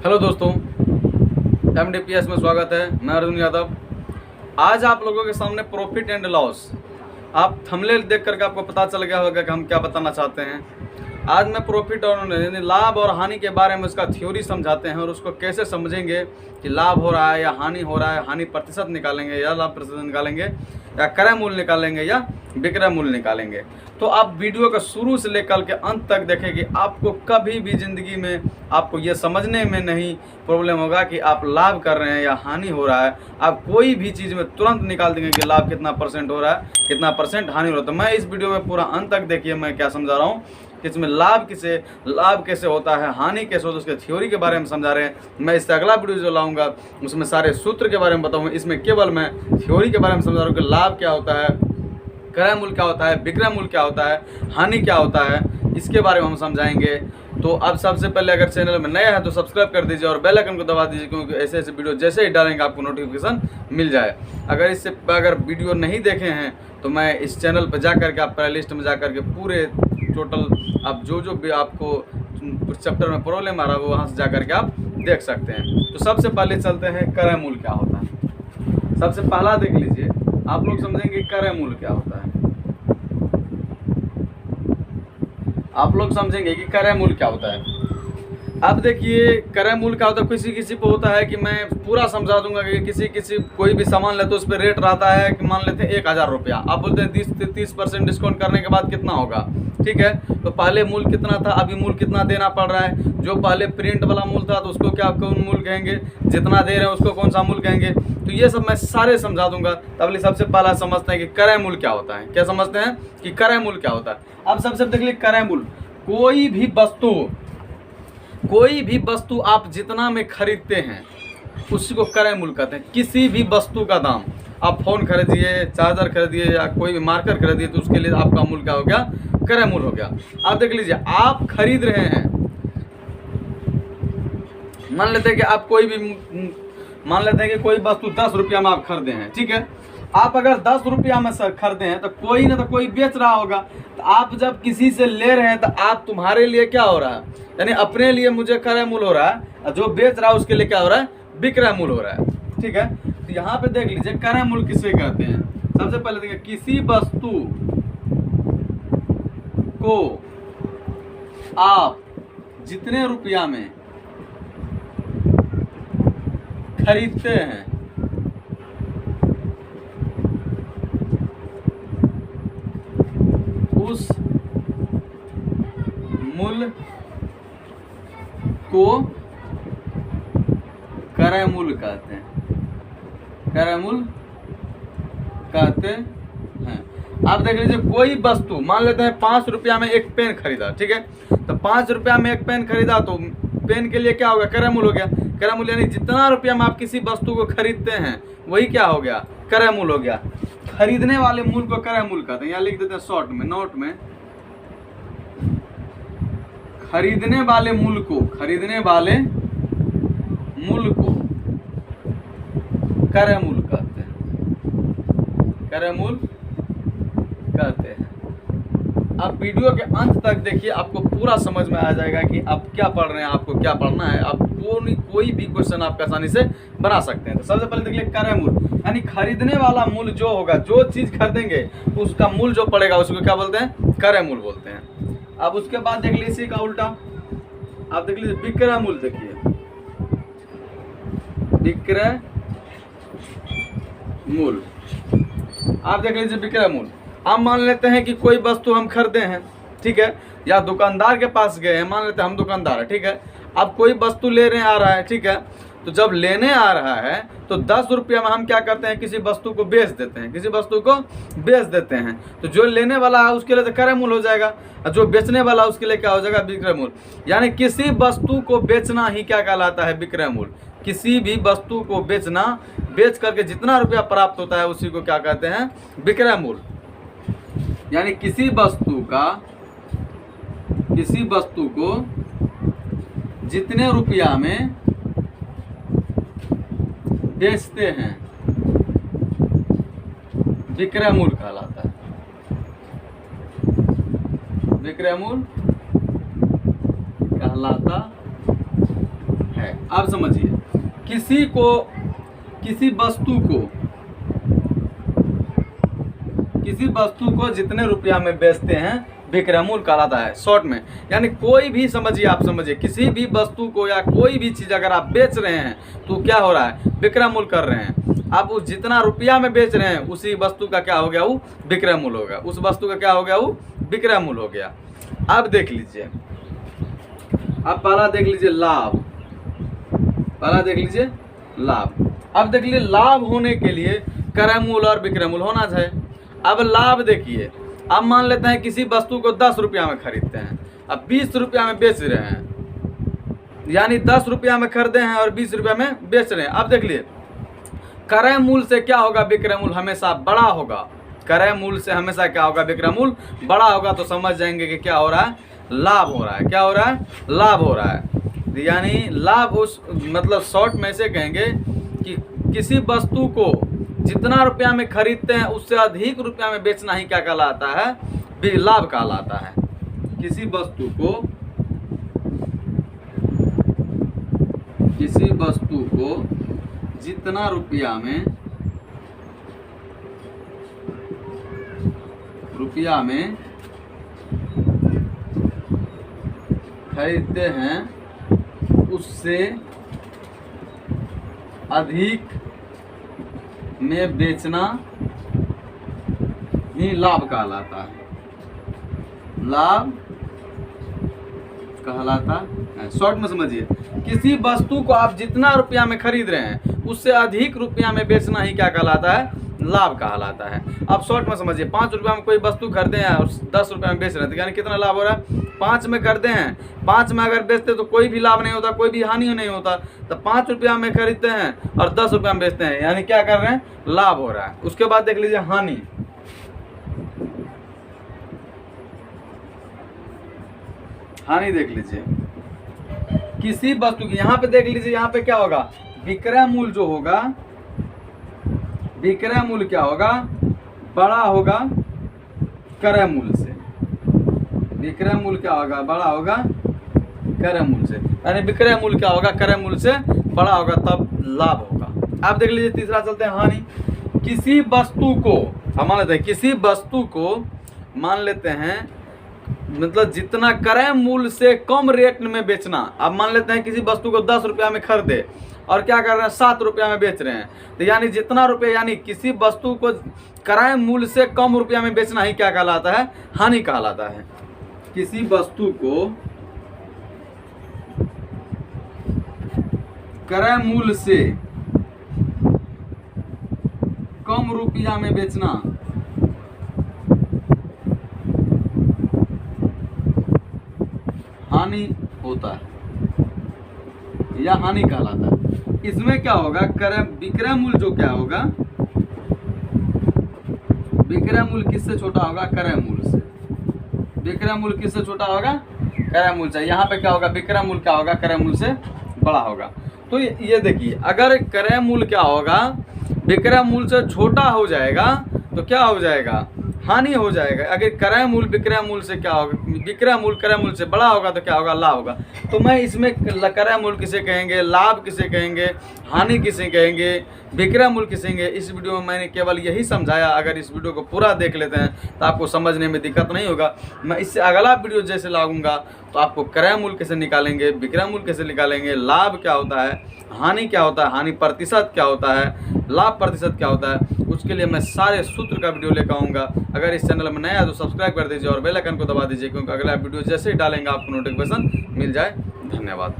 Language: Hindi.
हेलो दोस्तों, MDPS में स्वागत है। मैं अर्जुन यादव। आज आप लोगों के सामने प्रॉफिट एंड लॉस, आप थंबनेल देख करके आपको पता चल गया होगा कि हम क्या बताना चाहते हैं। आज मैं प्रॉफिट और यानी लाभ और हानि के बारे में उसका थ्योरी समझाते हैं और उसको कैसे समझेंगे कि लाभ हो रहा है या हानि हो रहा है, हानि प्रतिशत निकालेंगे या लाभ प्रतिशत निकालेंगे या क्रय मूल्य निकालेंगे या विक्रय मूल्य निकालेंगे। तो आप वीडियो का शुरू से लेकर के अंत तक देखें कि आपको कभी भी ज़िंदगी में आपको ये समझने में नहीं प्रॉब्लम होगा कि आप लाभ कर रहे हैं या हानि हो रहा है। आप कोई भी चीज़ में तुरंत निकाल देंगे कि लाभ कितना परसेंट हो रहा है, कितना परसेंट हानि हो रहा है। तो मैं इस वीडियो में पूरा अंत तक देखिए मैं क्या समझा रहा हूँ कि इसमें लाभ कैसे होता है, हानि कैसे होता है, उसके थ्योरी के बारे में समझा रहे हैं। मैं इससे अगला वीडियो जो लाऊंगा उसमें सारे सूत्र के बारे में बताऊंगा। इसमें केवल मैं थ्योरी के बारे में समझा रहा हूँ कि लाभ क्या होता है, क्रय मूल्य क्या होता है, विक्रय मूल्य क्या होता है, हानि क्या होता है, इसके बारे में हम समझाएंगे। तो अब सबसे पहले अगर चैनल में नया है तो सब्सक्राइब कर दीजिए और बेल आइकन को दबा दीजिए, क्योंकि ऐसे ऐसे वीडियो जैसे ही डालेंगे आपको नोटिफिकेशन मिल जाए। अगर वीडियो नहीं देखे हैं तो मैं इस चैनल पर जा करके आप प्ले लिस्ट में जा करके पूरे टोटल आप जो भी आपको चैप्टर में प्रॉब्लम आ रहा है वो वहाँ से जा करके आप देख सकते हैं। तो सबसे पहले चलते हैं क्रय मूल्य क्या होता है। सबसे पहला देख लीजिए, आप लोग समझेंगे क्रय मूल्य क्या होता है। आप लोग समझेंगे कि क्रय मूल्य क्या होता है। अब देखिए क्रय मूल्य क्या होता है। किसी को होता है कि मैं पूरा समझा दूंगा कि कोई भी सामान लेते उस पर रेट रहता है कि मान लेते हैं 1000 रुपया। आप बोलते हैं 30% डिस्काउंट करने के बाद कितना होगा, ठीक है। तो पहले मूल्य कितना था, अभी मूल्य कितना देना पड़ रहा है। जो पहले प्रिंट वाला मूल्य था तो उसको क्या कौन मूल्य कहेंगे, जितना दे रहे हैं उसको कौन सा मूल्य कहेंगे। तो ये सब मैं सारे समझा दूंगा। तब सबसे पहला समझते हैं कि क्रय मूल्य क्या होता है। क्या समझते हैं कि क्रय मूल्य क्या होता है। अब सबसे देख लीजिए क्रय मूल्य, कोई भी वस्तु आप जितना में खरीदते हैं उसी को क्रय मूल्य कहते हैं। किसी भी वस्तु का दाम, आप फोन खरीदिए, चार्जर खरीदिए या कोई भी मार्कर खरीदिए तो उसके लिए आपका मूल्य क्या हो गया, क्रय मूल्य हो गया। आप देख लीजिए आप खरीद रहे हैं, मान लेते हैं कि आप कोई वस्तु 10 रुपया में आप खरीदे हैं, ठीक है। आप अगर 10 रुपया में खरीदे हैं तो कोई ना तो कोई बेच रहा होगा। तो आप जब किसी से ले रहे हैं तो आप तुम्हारे लिए क्या हो रहा है, यानी अपने लिए मुझे क्रय मूल्य हो रहा है, जो बेच रहा है उसके लिए क्या हो रहा है, विक्रय मूल्य हो रहा है, ठीक है। तो यहाँ पे देख लीजिए क्रय मूल्य किसे कहते हैं। सबसे पहले देखिए, किसी वस्तु को आप जितने रुपया में खरीदते हैं उस मूल्य को क्रय मूल्य कहते हैं। क्रय मूल्य कहते हैं। आप देख लीजिए कोई वस्तु, मान लेते हैं 5 रुपया में एक पेन खरीदा, ठीक है। तो 5 रुपया में एक पेन खरीदा तो पेन के लिए क्या होगा, क्रय मूल्य हो गया। क्रय मूल्य यानी जितना रुपया में आप किसी वस्तु को खरीदते हैं वही क्या हो गया, क्रय मूल्य हो गया। खरीदने वाले मूल्य को क्रय मूल्य कहते हैं। यहाँ लिख देते हैं शॉर्ट में, नोट में, खरीदने वाले मूल्य को क्रय मूल्य कहते हैं। क्रय मूल्य कहते हैं। अब वीडियो के अंत तक देखिए, आपको पूरा समझ में आ जाएगा कि आप क्या पढ़ रहे हैं, आपको क्या पढ़ना है। आप कोई भी क्वेश्चन आप आसानी से बना सकते हैं। तो सबसे पहले देखिए क्रय मूल्य यानी खरीदने वाला मूल्य जो होगा, जो चीज खरीदेंगे उसका मूल्य जो पड़ेगा उसको क्या बोलते हैं, क्रय मूल्य बोलते हैं। अब उसके बाद देख लीजिए इसी का उल्टा, आप देख लीजिए विक्रय मूल्य। देखिए विक्रय मूल्य, आप देख लीजिए विक्रय मूल्य। हम मान लेते हैं कि कोई वस्तु हम खरीदे हैं, ठीक है, या दुकानदार के पास गए हैं, मान लेते हैं हम दुकानदार है, ठीक है। अब कोई वस्तु लेने आ रहा है, ठीक है। तो जब लेने आ रहा है तो 10 रुपया में हम क्या करते हैं, किसी वस्तु को बेच देते हैं। तो जो लेने वाला है उसके लिए तो क्रय मूल्य हो जाएगा, और जो बेचने वाला है उसके लिए क्या हो जाएगा, विक्रय मूल्य। यानी किसी वस्तु को बेचना ही क्या कहलाता है, विक्रय मूल्य। किसी भी वस्तु को बेचना, बेच करके जितना रुपया प्राप्त होता है उसी को क्या कहते हैं, विक्रय मूल्य। यानी किसी वस्तु को जितने रुपया में बेचते हैं विक्रय मूल्य कहलाता है। विक्रय मूल्य कहलाता है। आप समझिए, किसी वस्तु को जितने रुपया में बेचते हैं विक्रय मूल्य कहलाता है। शॉर्ट में यानी कोई भी समझिए, आप समझिए, किसी भी वस्तु को या कोई भी चीज़ अगर आप बेच रहे हैं तो क्या हो रहा है, विक्रय मूल्य कर रहे हैं। आप उस जितना रुपया में बेच रहे हैं उसी वस्तु का क्या हो गया, वो विक्रय मूल्य हो गया। उस वस्तु का क्या हो गया, वो विक्रय मूल्य हो गया। अब देख लीजिए, अब पहला देख लीजिए लाभ, पहला देख लीजिए लाभ। अब देख लीजिए लाभ होने के लिए क्रय मूल्य और विक्रय मूल्य होना चाहिए। अब लाभ देखिए, अब मान लेते हैं किसी वस्तु को 10 रुपया में खरीदते हैं, अब 20 रुपया में बेच रहे हैं, यानी 10 रुपया में खरीदे हैं और 20 रुपया में बेच रहे हैं। अब देख लिए क्रय मूल्य से क्या होगा, विक्रय मूल्य हमेशा बड़ा होगा। क्रय मूल्य से हमेशा क्या होगा, विक्रय मूल्य बड़ा होगा। तो समझ जाएंगे कि क्या हो रहा है, लाभ हो रहा है। क्या हो रहा है, लाभ हो रहा है। यानी लाभ उस मतलब शॉर्ट में से कहेंगे कि किसी वस्तु को जितना रुपया में खरीदते हैं उससे अधिक रुपया में बेचना ही क्या कहलाता है, लाभ कहलाता है। किसी वस्तु को जितना रुपया में खरीदते हैं उससे अधिक में बेचना ही लाभ कहलाता है, लाभ कहलाता है। शॉर्ट में समझिए, किसी वस्तु को आप जितना रुपया में खरीद रहे हैं उससे अधिक रुपया में बेचना ही क्या कहलाता है, लाभ कहलाता है। अब शॉर्ट में समझिए, 5 रुपया में कोई वस्तु खरीदे हैं और 10 रुपया में बेच रहे हैं, तो यानी कितना लाभ हो रहा है, 5 में खरीदे हैं, 5 में अगर बेचते तो कोई भी लाभ नहीं होता, कोई भी हानि नहीं होता। तो 5 रुपया में खरीदते हैं और 10 रुपया में बेचते हैं, यानी क्या कर रहे हैं, लाभ हो रहा है। उसके बाद देख लीजिए हानि, हानि देख लीजिए किसी वस्तु की, यहाँ पे देख लीजिए, यहाँ पे क्या होगा, विक्रय मूल्य जो होगा, विक्रय मूल्य क्या होगा, बड़ा होगा क्रय मूल्य से। विक्रय मूल्य क्या होगा, बड़ा होगा क्रय मूल्य से, यानी विक्रय मूल्य क्या होगा, क्रय मूल्य से बड़ा होगा, तब लाभ होगा। आप देख लीजिए तीसरा चलते हैं हानि। किसी वस्तु को हम मान लेते हैं, किसी वस्तु को मान लेते हैं मतलब जितना क्रय मूल्य से कम रेट में बेचना। अब मान लेते हैं किसी वस्तु को 10 रुपया में खरीदे और क्या कर रहे हैं, 7 रुपया में बेच रहे हैं, तो यानी जितना रुपये, यानी किसी वस्तु को क्रय मूल्य से कम रुपया में बेचना ही क्या कहलाता है, हानि कहलाता है। किसी वस्तु को क्रय मूल्य से कम रुपया में बेचना हानि होता है या हानि कहलाता है। इसमें क्या होगा, विक्रय मूल्य जो क्या होगा, विक्रय मूल्य किससे छोटा होगा, क्रय मूल्य से। विक्रय मूल्य किससे छोटा होगा, क्रय मूल्य से। यहाँ पे क्या होगा, विक्रय मूल्य क्या होगा, क्रय मूल्य से बड़ा होगा। तो ये देखिए, अगर क्रय मूल्य क्या होगा, विक्रय मूल्य से छोटा हो जाएगा तो क्या हो जाएगा, हानि हो जाएगा। अगर क्रय मूल्य विक्रय मूल्य से क्या होगा, विक्रय मूल्य क्रय मूल्य से बड़ा होगा तो क्या होगा, लाभ होगा। तो मैं इसमें क्रय मूल्य किसे कहेंगे, लाभ किसे कहेंगे, हानि किसे कहेंगे, विक्रय मूल्य किसे कहेंगे, इस वीडियो में मैंने केवल यही समझाया। अगर इस वीडियो को पूरा देख लेते हैं तो आपको समझने में दिक्कत नहीं होगा। मैं इससे अगला वीडियो जैसे लाऊंगा तो आपको क्रय मूल्य कैसे निकालेंगे, विक्रय मूल्य कैसे निकालेंगे, लाभ क्या होता है, हानि क्या होता है, हानि प्रतिशत क्या होता है, लाभ प्रतिशत क्या होता है, उसके लिए मैं सारे सूत्र का वीडियो लेकर आऊँगा। अगर इस चैनल में नया है तो सब्सक्राइब कर दीजिए और बेल आइकन को दबा दीजिए, क्योंकि अगला वीडियो जैसे ही डालेंगे आपको नोटिफिकेशन मिल जाए। धन्यवाद।